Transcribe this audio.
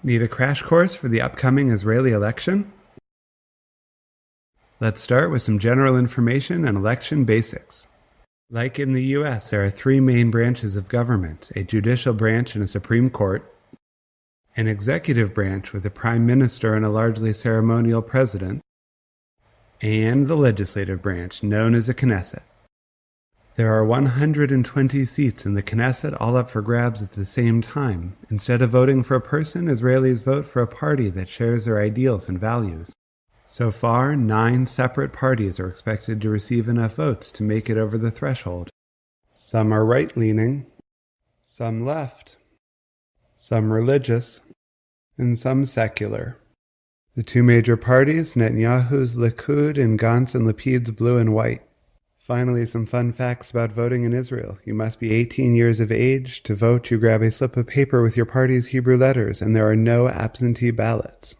Need a crash course for the upcoming Israeli election? Let's start with some general information and election basics. Like in the US, there are three main branches of government: a judicial branch and a Supreme Court, an executive branch with a prime minister and a largely ceremonial president, and the legislative branch, known as a Knesset. There are 120 seats in the Knesset, all up for grabs at the same time. Instead of voting for a person, Israelis vote for a party that shares their ideals and values. So far, 9 separate parties are expected to receive enough votes to make it over the threshold. Some are right-leaning, some left, some religious, and some secular. The 2 major parties, Netanyahu's Likud and Gantz and Lapid's Blue&White. Finally, some fun facts about voting in Israel. You must be 18 years of age. To vote, you grab a slip of paper with your party's Hebrew letters, and there are no absentee ballots.